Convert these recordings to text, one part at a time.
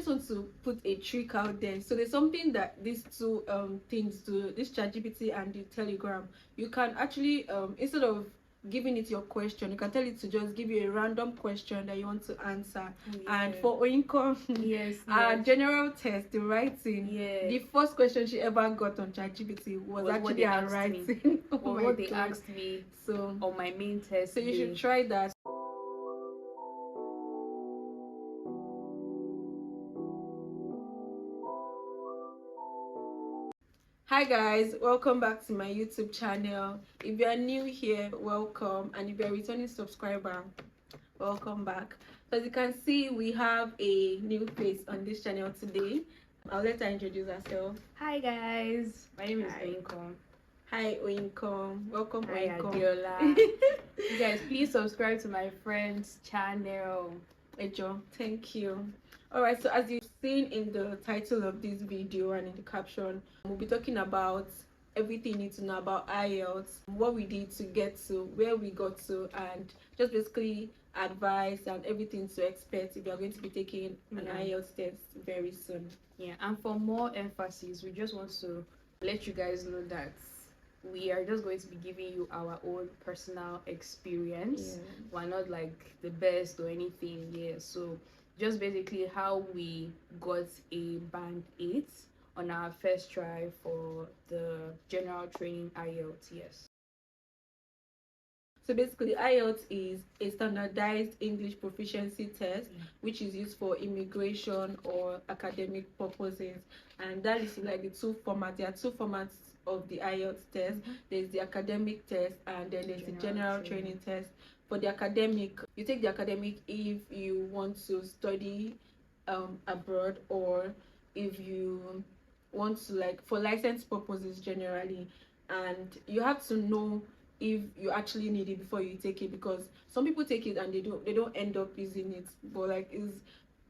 just want to put a trick out there. So there's something that these two things do, this ChatGPT and the Telegram. You can actually instead of giving it your question, you can tell it to just give you a random question that you want to answer. And for income, general test, the writing, the first question she ever got on ChatGPT was actually a writing. What they asked me so on my main test. So you should try that. Hi guys, welcome back to my YouTube channel. If you are new here, welcome, and if you're a returning subscriber, welcome back. So as you can see, we have a new face on this channel today. I'll let her introduce herself. Hi guys, my name is Oinkom. Hi Oinkom, welcome. Hi Adiola. You guys, please subscribe to my friend's channel. Ejo, thank you. Alright, so as you've seen in the title of this video and in the caption, we'll be talking about everything you need to know about IELTS, what we did to get to where we got to, and just basically advice and everything to expect if you're going to be taking an IELTS test very soon. And for more emphasis, we just want to let you guys know that we are just going to be giving you our own personal experience. We're not like the best or anything. So just basically how we got a band 8 on our first try for the general training IELTS. So basically IELTS is a standardized English proficiency test which is used for immigration or academic purposes, and that is like the two formats. There are two formats of the IELTS test. There's the academic test and then there's the general training test. For the academic, you take the academic if you want to study abroad, or if you want to, like, for license purposes generally, and you have to know if you actually need it before you take it, because some people take it and they don't end up using it, but like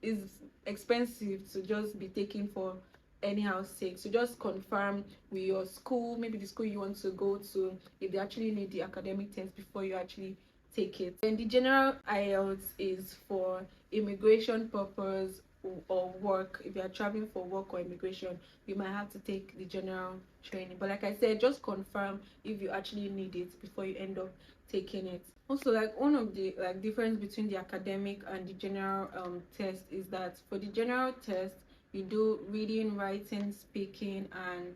it's expensive to just be taking for anyhow sake. So just confirm with your school, maybe the school you want to go to, if they actually need the academic test before you actually take it. And the general IELTS is for immigration purpose or work. If you are traveling for work or immigration, you might have to take the general training, but like I said, just confirm if you actually need it before you end up taking it. Also, like, one of the difference between the academic and the general test is that for the general test you do reading, writing, speaking, and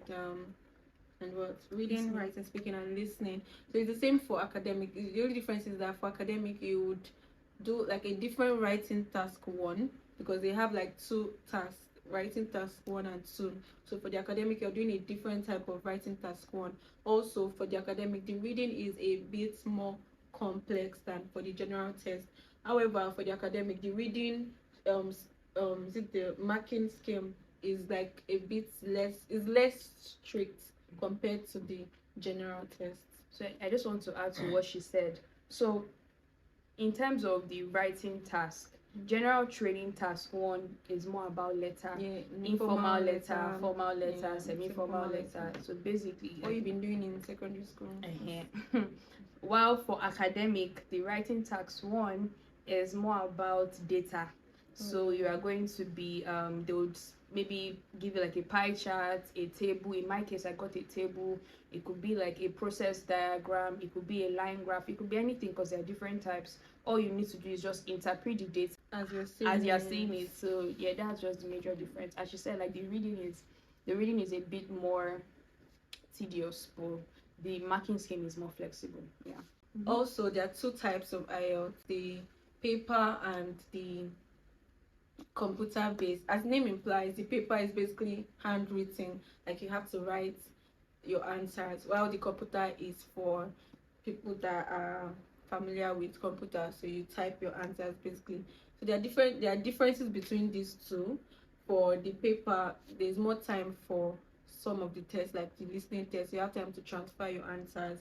reading, writing, speaking, and listening. So it's the same for academic. The only difference is that for academic you would do like a different writing task 1, because they have like 2 tasks, writing task 1 and 2. So for the academic you're doing a different type of writing task 1. Also for the academic, the reading is a bit more complex than for the general test. However, for the academic, the reading the marking scheme is like a bit less strict compared to the general test. So I just want to add to what she said. So in terms of the writing task, general training task 1 is more about letter, informal letter, formal letter, semi-formal letter. So basically what you've been doing in secondary school. While for academic, the writing task 1 is more about data. So you are going to be they would maybe give you like a pie chart, a table. In my case, I got a table. It could be like a process diagram, it could be a line graph, it could be anything, because there are different types. All you need to do is just interpret the data as you're seeing it. So yeah, that's just the major difference. As you said, like the reading is a bit more tedious, but the marking scheme is more flexible. Also, there are 2 types of IELTS: the paper and the computer based. As name implies, the paper is basically handwritten, like you have to write your answers, while the computer is for people that are familiar with computers, so you type your answers basically. So there are differences between these 2. For the paper, there's more time for some of the tests, like the listening test. You have time to transfer your answers,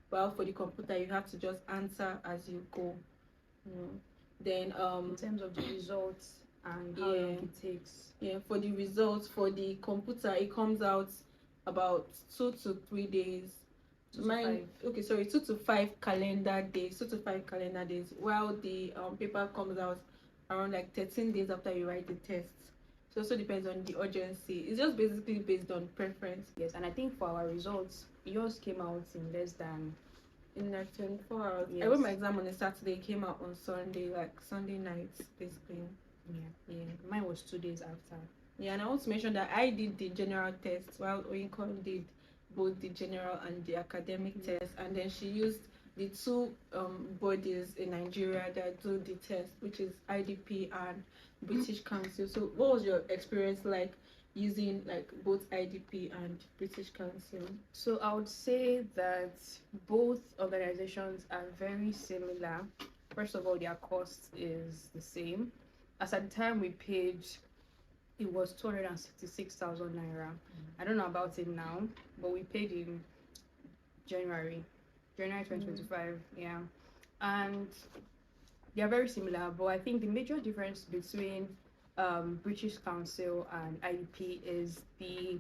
while for the computer you have to just answer as you go. Then in terms of the results and how long it takes, for the results, for the computer, it comes out about 2 to 3 days. 2 to 5 calendar days. 2 to 5 calendar days, while the paper comes out around like 13 days after you write the test. So it also depends on the urgency. It's just basically based on preference. Yes, and I think for our results, yours came out in less than in like 24 hours. Yes. I wrote my exam on a Saturday, it came out on Sunday, like Sunday night, basically. Yeah. Mine was 2 days after. Yeah, and I want to mention that I did the general test while Oyinkon did both the general and the academic test, and then she used the two bodies in Nigeria that do the test, which is IDP and British Council. So what was your experience like using like both IDP and British Council? So I would say that both organizations are very similar. First of all, their cost is the same. As at the time we paid, it was 266,000 naira. I don't know about it now, but we paid in January 2025. Yeah, and they are very similar, but I think the major difference between British Council and IEP is the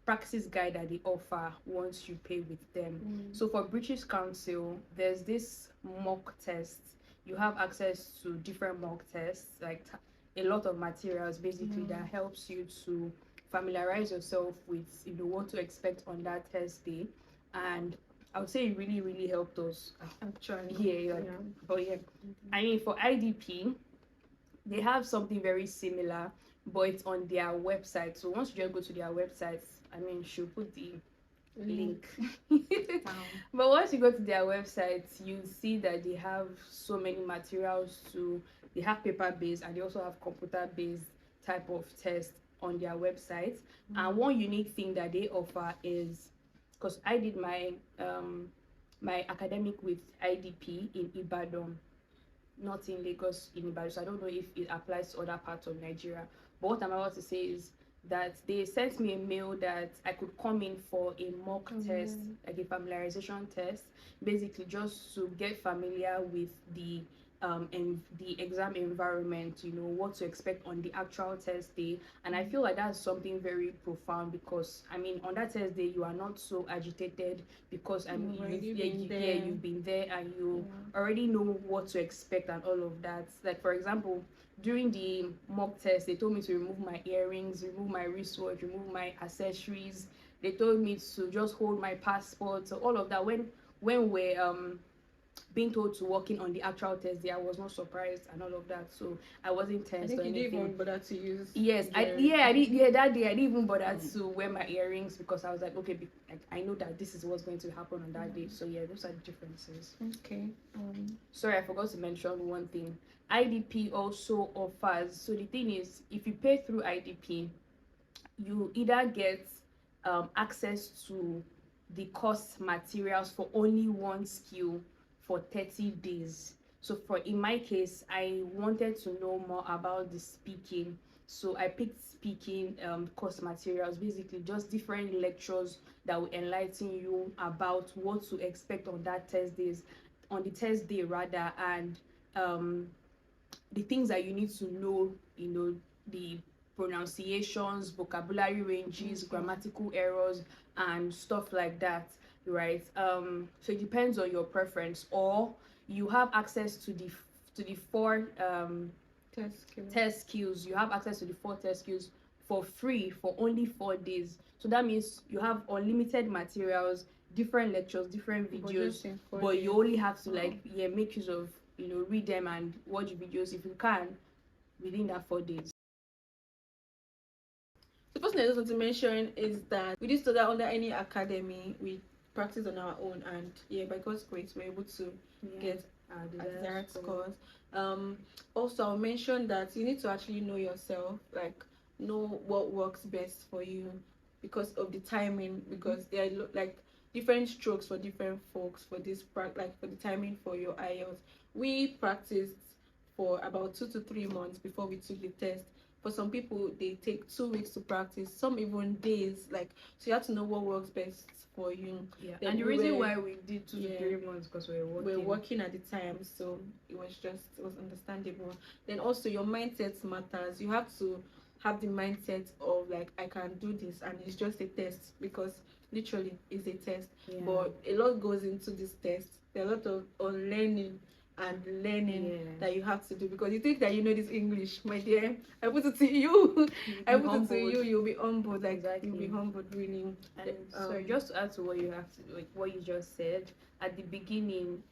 practice guide that they offer once you pay with them. So for British Council, there's this mock test. You have access to different mock tests, like a lot of materials basically that helps you to familiarize yourself with what to expect on that test day. And I would say it really helped us. Actually, but yeah, I mean for IDP, they have something very similar, but it's on their website. So once you just go to their website, I mean, she'll put the link. But once you go to their website, you see that they have so many materials they have paper-based and they also have computer-based type of test on their website. And one unique thing that they offer is, because I did my my academic with IDP in Ibadan, not in Lagos, in Ibadan, so I don't know if it applies to other parts of Nigeria. But what I'm about to say is that they sent me a mail that I could come in for a mock test, like a familiarization test, basically just to get familiar with the exam environment, what to expect on the actual test day. And I feel like that's something very profound, because I mean on that test day you are not so agitated, because I mean you've been there and you already know what to expect and all of that. Like for example, during the mock test, they told me to remove my earrings, remove my wristwatch, remove my accessories. They told me to just hold my passport. So all of that, when we're being told to walk in on the actual test day, I was not surprised and all of that. So I wasn't tense or anything. You didn't even bother to use. Yes, I did. Yeah, that day I didn't even bother to wear my earrings, because I was like, okay, I know that this is what's going to happen on that day. So yeah, those are the differences. Okay. Sorry, I forgot to mention one thing. IDP also offers. So the thing is, if you pay through IDP, you either get access to the course materials for only one skill for 30 days. So in my case, I wanted to know more about the speaking, so I picked speaking course materials, basically just different lectures that will enlighten you about what to expect on the test day rather, and the things that you need to know, the pronunciations, vocabulary ranges, grammatical errors, and stuff like that, right? So it depends on your preference, or you have access to the four test skills. You have access to the 4 test skills for free for only 4 days. So that means you have unlimited materials, different lectures, different videos, but you only have to make use of read them and watch videos if you can within that 4 days. The first thing I just want to mention is that we did study under any academy. We practice on our own, and by God's grace we're able to get the desired scores. Also I'll mention that you need to actually know yourself, like know what works best for you because of the timing, because there are like different strokes for different folks for this for the timing for your IELTS. We practiced for about 2 to 3 months before we took the test. For some people, they take 2 weeks to practice, some even days. So you have to know what works best for you. Yeah, and the reason why we did 2 to 3 months because we were working at the time, so it was understandable. Then also your mindset matters. You have to have the mindset of I can do this, and it's just a test, because literally it's a test. But a lot goes into this test. There are a lot of unlearning and learning Yeah. that you have to do, because you think that you know this English, my dear. I put it to you. I put it to you. You'll be humbled. Like Exactly. you'll be humbled, really. And sorry, just to add to what you have to, like what you just said at the beginning,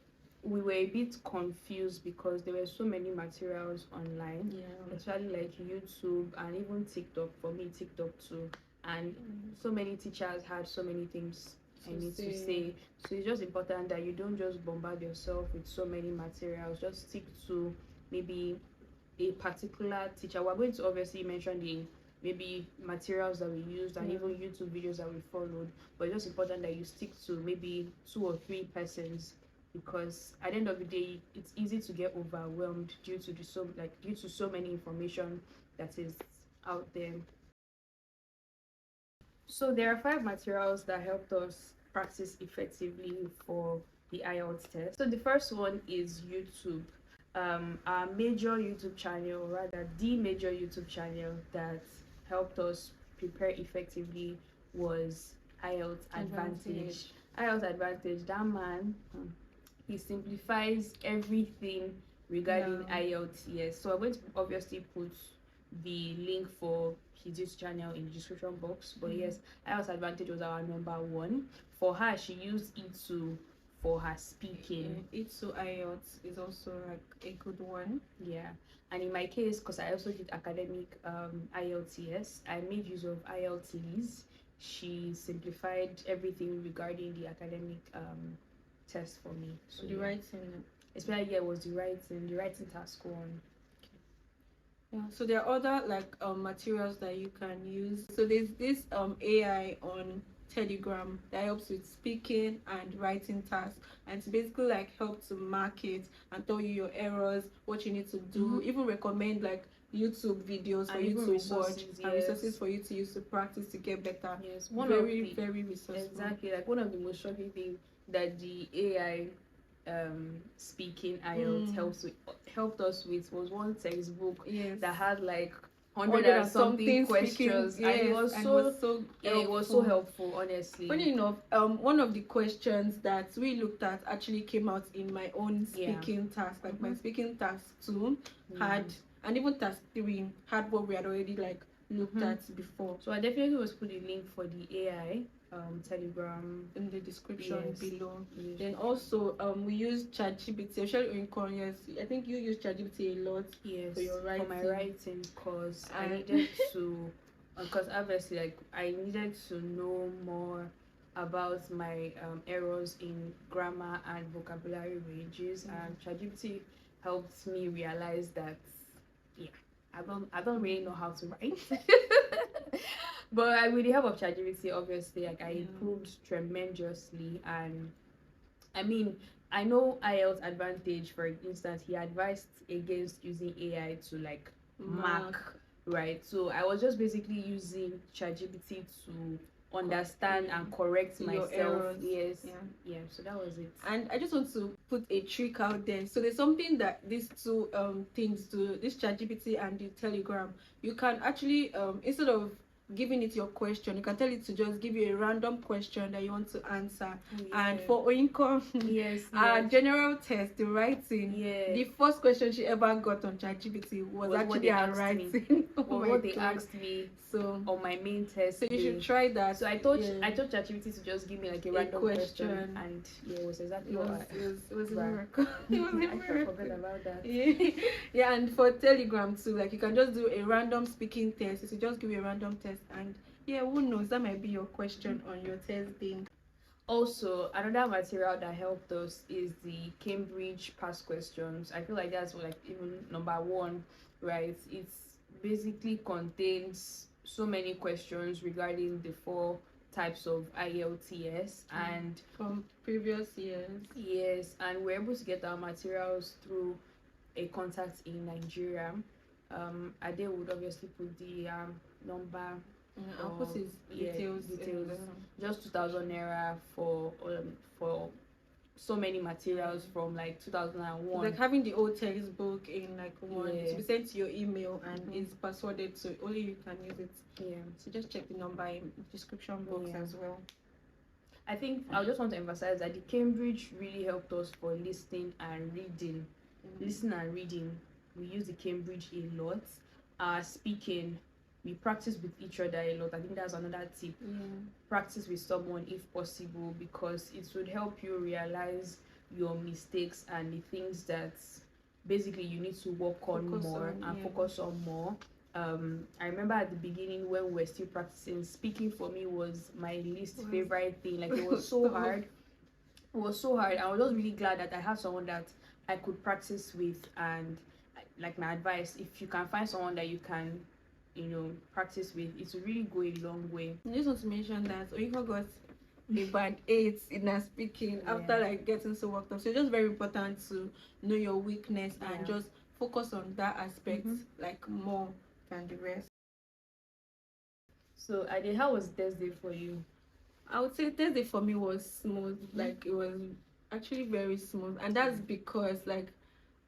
we were a bit confused because there were so many materials online, especially like YouTube and even TikTok. For me, TikTok too, and so many teachers had so many things I need to say. So it's just important that you don't just bombard yourself with so many materials. Just stick to maybe a particular teacher. We're going to obviously mention the maybe materials that we used and even YouTube videos that we followed, but it's just important that you stick to maybe 2 or 3 persons, because at the end of the day it's easy to get overwhelmed due to so many information that is out there. So there are 5 materials that helped us practice effectively for the IELTS test. So the first one is YouTube. Our major YouTube channel, or rather the major YouTube channel that helped us prepare effectively was IELTS Advantage. IELTS Advantage, that man, he simplifies everything regarding IELTS. Yes, so I'm going to obviously put the link for his YouTube channel in the description box. But yes, IELTS Advantage was our number 1. For her, she used it for her speaking. It2 IELTS is also like a good one. Yeah, and in my case, because I also did academic IELTS, I made use of IELTS Liz. She simplified everything regarding the academic test for me. So the writing, especially it was the writing task one. Yeah, so there are other like materials that you can use. So there's this AI on Telegram that helps with speaking and writing tasks, and it's basically like help to mark it and tell you your errors, what you need to do, even recommend like YouTube videos for you to watch and resources for you to use to practice to get better. Yes, very resourceful. Exactly, like one of the most shocking things that the AI speaking IELTS helped us with was one textbook that had like 100 and something questions, and it was so helpful, honestly. Funny enough, one of the questions that we looked at actually came out in my own speaking task. Like my speaking task 2 had, and even task 3 had what we had already like looked at before. So I definitely was put a link for the AI Telegram in the description below. Then also we use ChatGPT, especially in yes. I think you use ChatGPT a lot for your writing. For my writing, because I needed to, because obviously like I needed to know more about my errors in grammar and vocabulary ranges, and ChatGPT helped me realize that I don't really know how to write. But with the help of ChatGPT, obviously, like I improved tremendously. And I mean, I know IELTS Advantage, for instance, he advised against using AI to like mark, right? So I was just basically using ChatGPT to understand and correct myself. So that was it. And I just want to put a trick out there. So there's something that these 2 things do, this ChatGPT and the Telegram. You can actually instead of giving it your question, you can tell it to just give you a random question that you want to answer. And for income, general test, the writing, the first question she ever got on ChatGPT was actually her writing. What they asked me on my main test. So you should try that. So I told ChatGPT to just give me like a random question, and it was exactly it was a miracle. It was a miracle. I forgot about that. Yeah, and for Telegram too, like you can just do a random speaking test. So just give you a random test, and who knows, that might be your question on your test day. Also, another material that helped us is the Cambridge past questions. I feel like that's like even number 1, right? It's basically contains so many questions regarding the 4 types of IELTS and from previous years. Yes, and we're able to get our materials through a contact in Nigeria. Ade would obviously put the number. I'll put his details. Just 2,000 naira for so many materials from like 2001. Like having the old textbook in like one to be sent to your email, and it's passworded, so only you can use it. So just check the number in the description box as well. I think I just want to emphasize that the Cambridge really helped us for listening and reading. Listening and reading, we use the Cambridge a lot. Speaking, we practice with each other a lot. I think that's another tip. Practice with someone if possible, because it would help you realize your mistakes and the things that basically you need to work on focus on more. I remember at the beginning when we were still practicing, speaking for me was my least favorite thing. Like, it was so hard. It was so hard. I was just really glad that I had someone that I could practice with, and like, my advice, if you can find someone that you can, practice with, it will really go a long way. I just want to mention that Oyinka got a band 8 in her speaking after like getting so worked up. So it's just very important to know your weakness and just focus on that aspect like more than the rest. So Ade, how was Thursday for you? I would say Thursday for me was smooth. Like, it was actually very smooth, and that's because like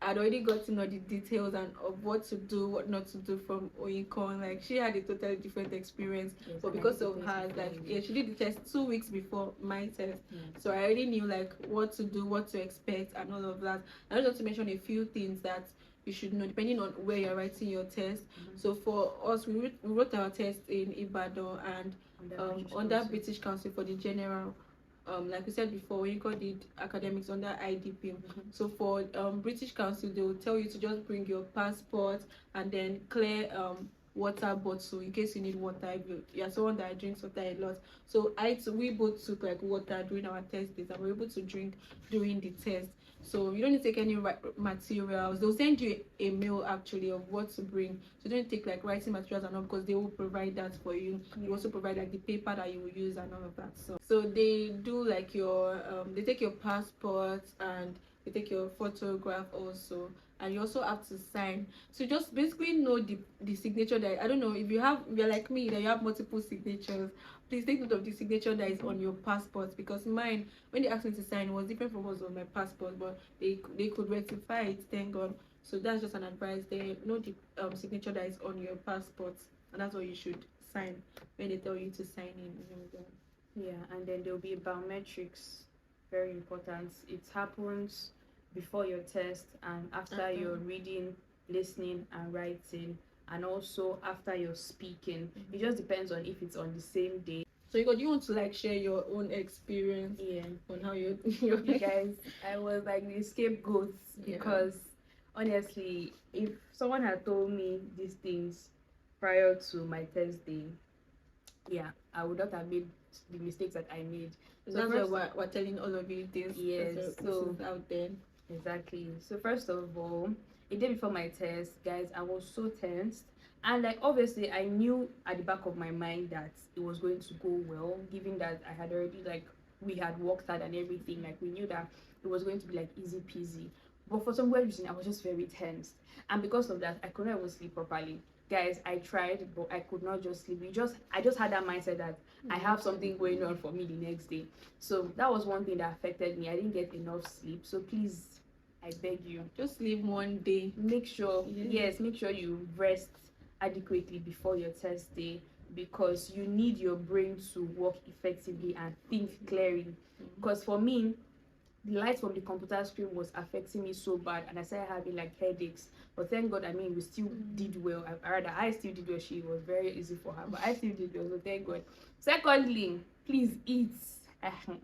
I'd already gotten all the details and of what to do, what not to do from Oyinkan. Like, she had a totally different experience, but because of her, like, she did the test 2 weeks before my test, so I already knew like what to do, what to expect, and all of that. I just want to mention a few things that you should know depending on where you're writing your test. So for us, we wrote our test in Ibadan and under British Council for the general. Like we said before, when you did academics under IDP. So for British Council, they will tell you to just bring your passport and then clear water bottle in case you need water. If you're someone that drinks water a lot. So we both took like water during our test days, and we were able to drink during the test. So you don't need to take any materials. They'll send you a mail actually of what to bring. So you don't take like writing materials and all, because they will provide that for you. They also provide like the paper that you will use and all of that. So they do like your they take your passport and they take your photograph also, and you also have to sign. So just basically know the signature that, I don't know if you're like me that you have multiple signatures, please take note of the signature that is on your passport, because mine, when they asked me to sign, was different from what's on my passport, but they could rectify it, thank God. So that's just an advice. They know the signature that is on your passport, and that's what you should sign when they tell you to sign in. And then there'll be biometrics, very important. It happens before your test and after your reading, listening and writing, and also after your speaking. It just depends on if it's on the same day. So do you want to like share your own experience on how you guys, I was like the scapegoat, because honestly, if someone had told me these things prior to my test day, I would not have made the mistakes that I made. So that's why we're telling all of you this. So out there. Exactly. So first of all, a day before my test, guys, I was so tensed, and like obviously I knew at the back of my mind that it was going to go well, given that I had already we had worked hard and everything. Like, we knew that it was going to be like easy peasy, but for some weird reason I was just very tensed, and because of that I couldn't even sleep properly. Guys, I tried, but I could not just sleep. I just had that mindset that I have something going on for me the next day. So that was one thing that affected me. I didn't get enough sleep. So please, I beg you, just sleep one day. Make sure make sure you rest adequately before your test day, because you need your brain to work effectively and think clearly. Because for me, the light from the computer screen was affecting me so bad, and I started having like headaches. But thank God, we still did well. I still did well. She was very easy for her, but I still did well, so thank God. Secondly, please eat. If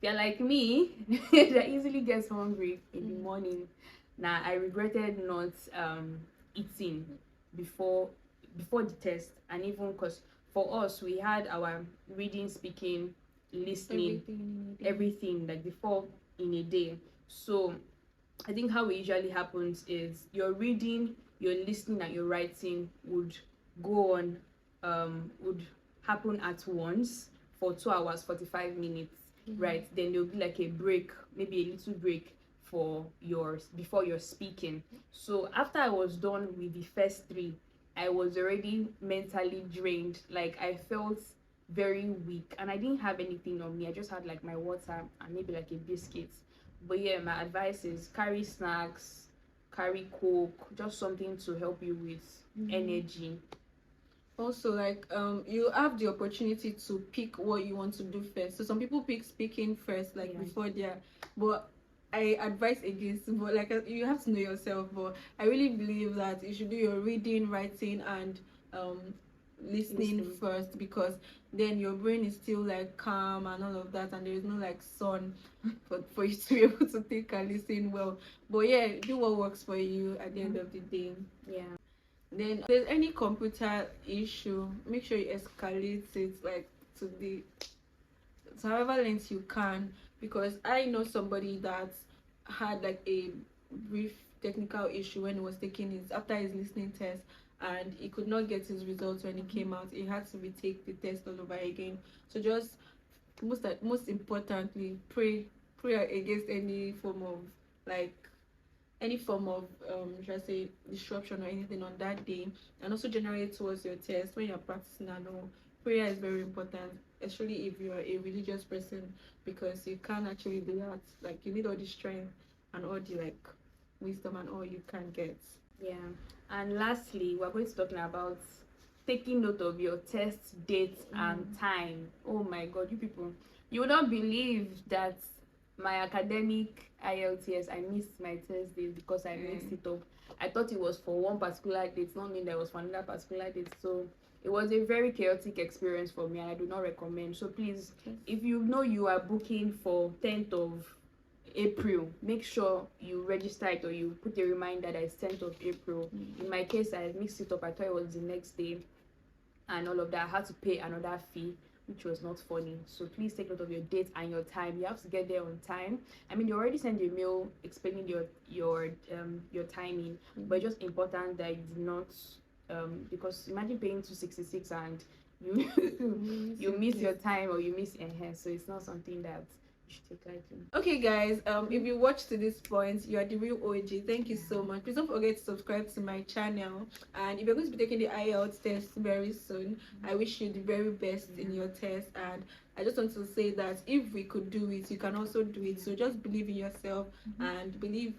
you're like me, that easily gets hungry in the morning. Now, I regretted not eating before the test, and even because for us, we had our reading, speaking, listening, everything like before in a day. So I think how it usually happens is your reading, your listening, and your writing would go on would happen at once for 2 hours 45 minutes, right? Then there'll be like a break, maybe a little break for before you're speaking. So after I was done with the first 3, I was already mentally drained. Like, I felt very weak, and I didn't have anything on me. I just had like my water and maybe like a biscuit. But my advice is carry snacks, carry Coke, just something to help you with energy. Also, like you have the opportunity to pick what you want to do first. So some people pick speaking first, like before but I advise against, but like you have to know yourself. But I really believe that you should do your reading, writing, and listening first, because then your brain is still like calm and all of that, and there is no like sun for you to be able to think and listen well. But yeah, do what works for you at the end of the day. Yeah. Then if there's any computer issue, make sure you escalate it like to however length you can, because I know somebody that had like a brief technical issue when he was taking his after his listening test, and he could not get his results when he came out. He had to retake the test all over again. So just most importantly, pray against any form of like should I say disruption or anything on that day, and also generally towards your test when you're practicing at home. Prayer is very important, especially if you're a religious person, because you can't actually do that. Like you need all the strength and all the like wisdom and all you can get. Yeah. And lastly, we're going to talk about taking note of your test date and time. Oh my god, you people, you would not believe that my academic IELTS, I missed my test date because I mixed it up. I thought it was for one particular date, not mean that it was for another particular date. So it was a very chaotic experience for me, and I do not recommend. So please, if you know you are booking for 10th of April, make sure you register it, or you put a reminder that it's 10th of April. In my case, I mixed it up. I thought it was the next day and all of that. I had to pay another fee, which was not funny. So please take note of your date and your time. You have to get there on time. I mean, you already sent a mail explaining your timing, but it's just important that you do not because imagine paying 266 and you you miss your time, or you miss so it's not something that you should take lightly. Okay guys, if you watched to this point, you are the real OG. Thank you so much. Please don't forget to subscribe to my channel, and if you're going to be taking the IELTS test very soon, I wish you the very best in your test. And I just want to say that if we could do it, you can also do it. So just believe in yourself and believe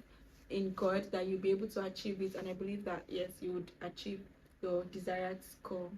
in God that you'll be able to achieve it, and I believe that yes, you would achieve your desired score.